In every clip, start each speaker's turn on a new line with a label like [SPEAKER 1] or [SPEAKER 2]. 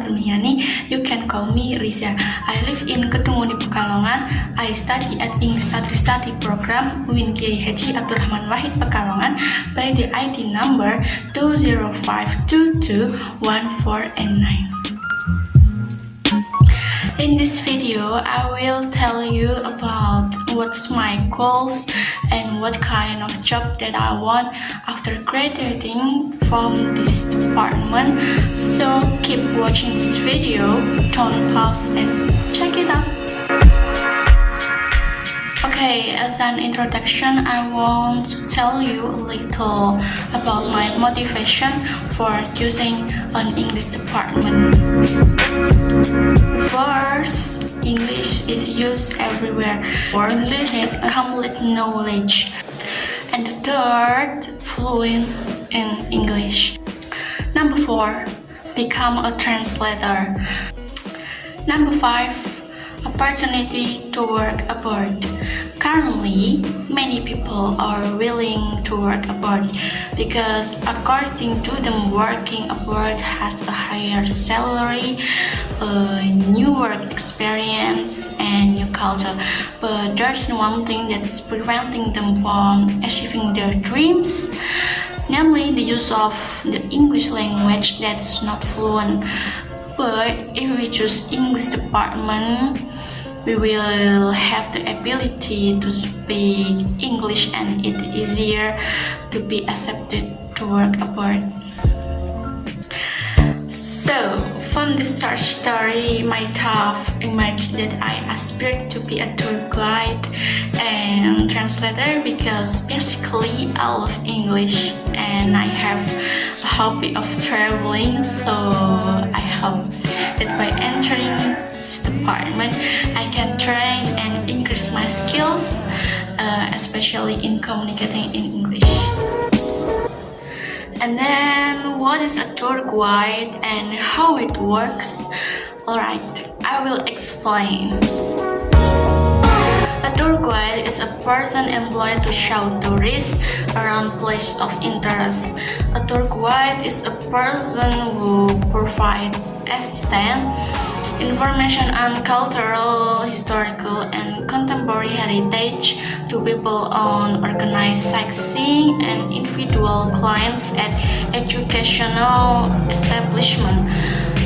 [SPEAKER 1] Mikhyani. You can call me Riza. I live in Kedunguni, Pekalongan. I study at English Study Program UIN Kiai Haji Abdurrahman Wahid Pekalongan by the ID number 2052214 and 9. In this video, I will tell you about what's my goals and what kind of job that I want after graduating from this department. So keep watching this video, don't pause and check it out. Okay, as an introduction, I want to tell you a little about my motivation for choosing an English department. First, English is used everywhere. English is complete knowledge. And the third, fluent in English. Number 4, become a translator. Number 5, opportunity to work abroad. Currently, many people are willing to work abroad because according to them, working abroad has a higher salary, a new work experience, and new culture. But there's one thing that's preventing them from achieving their dreams, namely the use of the English language that's not fluent. But if we choose English department, we will have the ability to speak English and it's easier to be accepted to work abroad. So, from the start story, my tough image that I aspired to be a tour guide and translator because basically I love English and I have a hobby of traveling, so I hope that by entering this department I can train and increase my skills, especially in communicating in English. And then, what is a tour guide and how it works? Alright, I will explain. A tour guide is a person employed to show tourists around places of interest. A tour guide is a person who provides assistance, information on cultural, historical, and contemporary heritage to people on organized sightseeing and individual clients at educational establishments,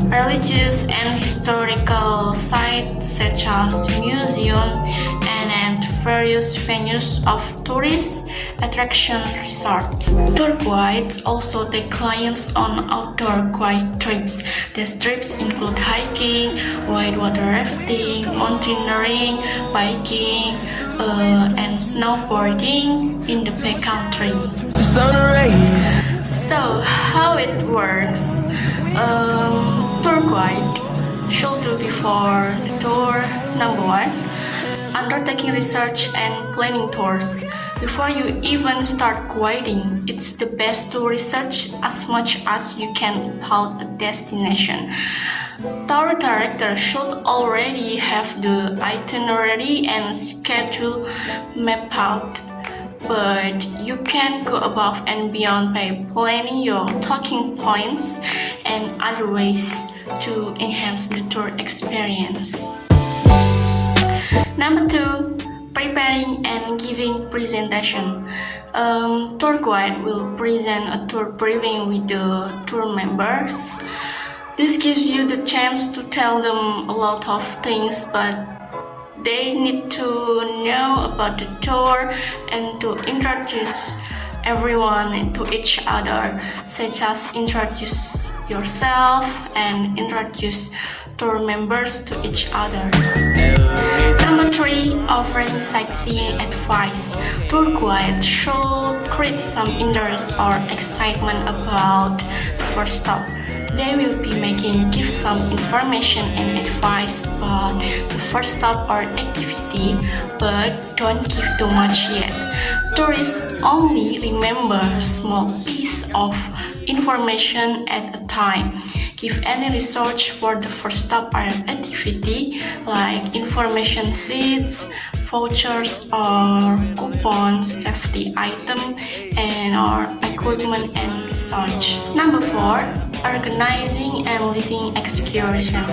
[SPEAKER 1] religious and historical sites such as museums, and at various venues of tourist attraction resorts. Tour guides also take clients on outdoor guide trips. These trips include hiking, whitewater rafting, mountaineering, biking, and snowboarding in the backcountry. So, how it works? Tour guide should do before the tour. Number 1, undertaking research and planning tours. Before you even start guiding, it's the best to research as much as you can about a destination. Tour director should already have the itinerary and schedule mapped out, but you can go above and beyond by planning your talking points and other ways to enhance the tour experience. Number 2, preparing and giving presentation. Tour guide will present a tour briefing with the tour members. This gives you the chance to tell them a lot of things, but they need to know about the tour and to introduce everyone to each other, such as introduce yourself and introduce tour members to each other. Number 3, offering sightseeing advice. Tour guides should create some interest or excitement about the first stop. They will be give some information and advice about the first stop or activity, but don't give too much yet. Tourists only remember small piece of information at a time. Give any research for the first stop or activity like information sheets, vouchers or coupons, safety item, and or equipment and research. Number 4, organizing and leading excursion.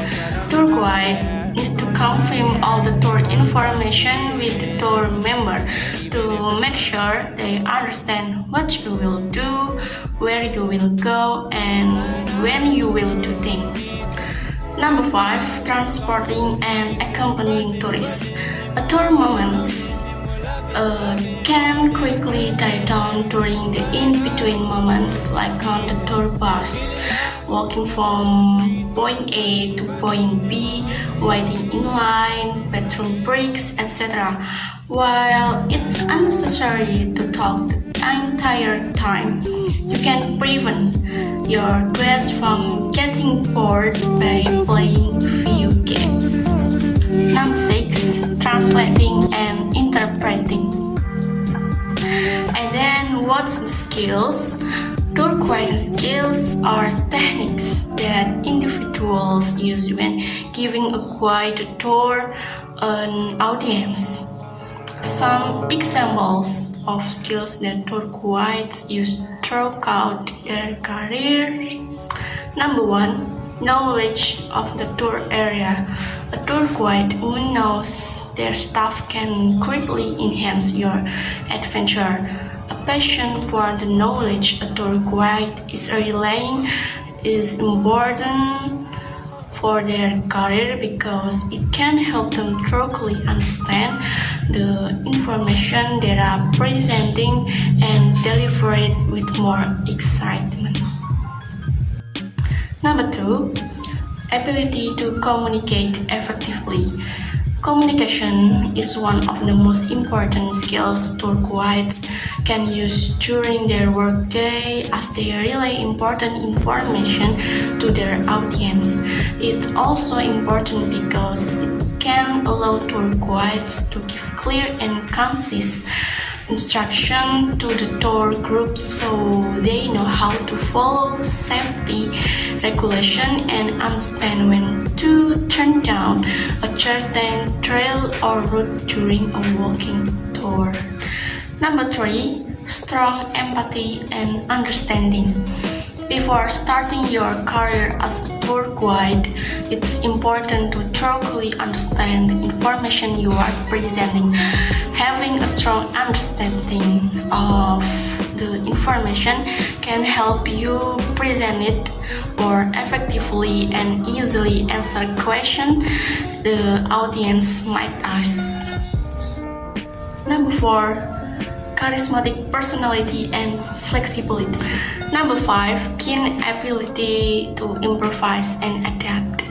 [SPEAKER 1] Tour guide need to confirm all the tour information with the tour member to make sure they understand what you will do, where you will go, and when you will do things. Number 5. Transporting and accompanying tourists. A tour moments can quickly die down during the in-between moments, like on the tour bus, walking from point A to point B, waiting in line, bathroom breaks, etc. While it's unnecessary to talk the entire time, you can prevent your guests from getting bored by playing a few games. Number 6. Translating and interpreting. And then what's the skills? Tour guide skills are techniques that individuals use when giving a guided tour an audience. Some examples of skills that tour guides use throughout their careers. Number 1. Knowledge of the tour area. A tour guide who knows their stuff can greatly enhance your adventure. A passion for the knowledge a tour guide is relaying is important for their career because it can help them thoroughly understand the information they are presenting and deliver it with more excitement. Number 2. Ability to communicate effectively. Communication is one of the most important skills tour guides can use during their workday as they relay important information to their audience. It's also important because it can allow tour guides to give clear and concise instruction to the tour group so they know how to follow safety regulation and understand when to turn down a certain trail or route during a walking tour. Number 3. Strong empathy and understanding. Before starting your career as a tour guide, it's important to thoroughly understand the information you are presenting. Having a strong understanding of the information can help you present it more effectively and easily answer questions the audience might ask. Number 4. Charismatic personality and flexibility. Number 5. Keen ability to improvise and adapt.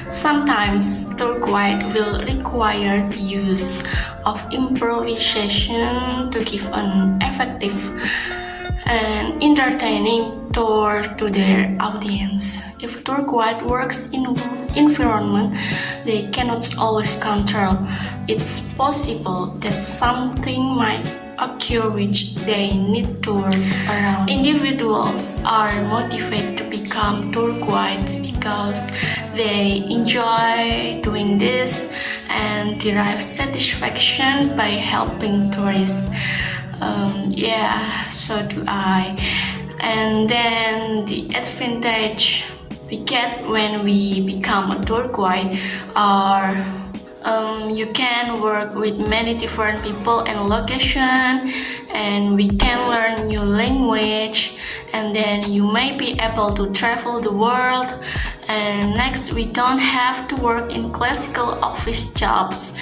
[SPEAKER 1] Sometimes tour guide will require the use of improvisation to give an effective and entertaining tour to their audience. If a tour guide works in an environment they cannot always control, it's possible that something might occur which they need to work around. Individuals are motivated to become tour guides because they enjoy doing this and derive satisfaction by helping tourists. So do I. And then the advantage we get when we become a tour guide are you can work with many different people and location, and we can learn new language, and then you may be able to travel the world. And next, we don't have to work in classical office jobs,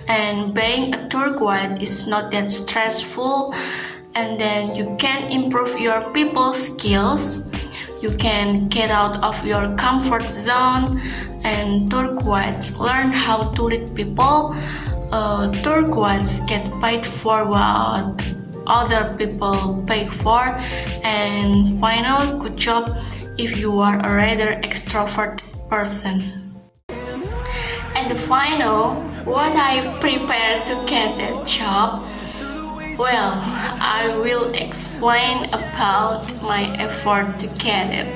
[SPEAKER 1] and being a tour guide is not that stressful. And then you can improve your people skills, you can get out of your comfort zone, and tour guides learn how to lead people. Tour guides get paid for what other people pay for. And final, good job if you are a rather extrovert person. And the final, what I prepared to get that job? Well, I will explain about my effort to get it.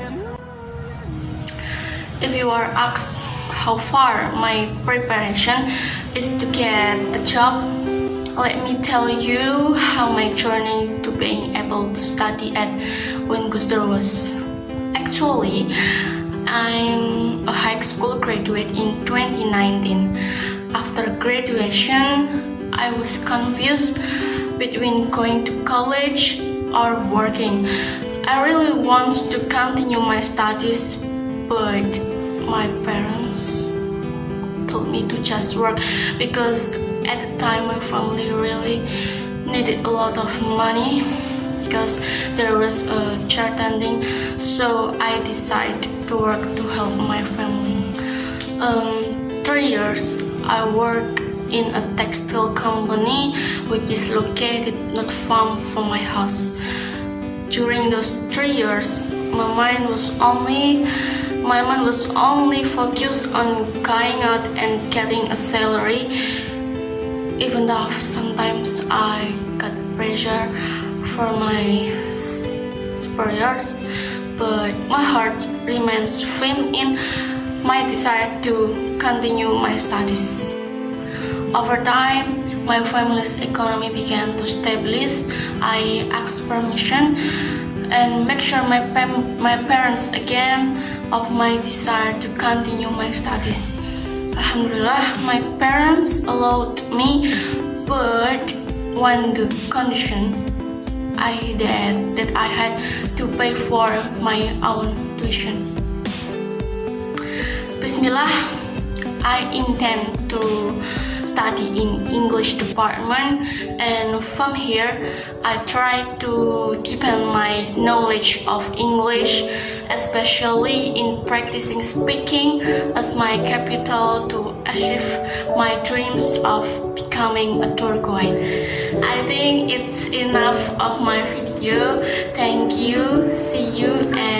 [SPEAKER 1] If you are asked how far my preparation is to get the job, let me tell you how my journey to being able to study at Wingusder was. Actually, I'm a high school graduate in 2019. After graduation, I was confused between going to college or working. I really want to continue my studies, but my parents told me to just work because at the time my family really needed a lot of money because there was a church ending, so I decided to work to help my family. 3 years I work in a textile company which is located not far from my house. During those 3 years, my mind was only focused on going out and getting a salary, even though sometimes I got pressure from my superiors, but my heart remains firm in my desire to continue my studies. Over time, my family's economy began to stabilize. I asked permission and make sure my parents again of my desire to continue my studies. Alhamdulillah, my parents allowed me, but one the condition that I had to pay for my own tuition. Bismillah, I intend to study in English department, and from here I try to deepen my knowledge of English, especially in practicing speaking as my capital to achieve my dreams of becoming a tour guide. I think it's enough of my video. Thank you, see you, and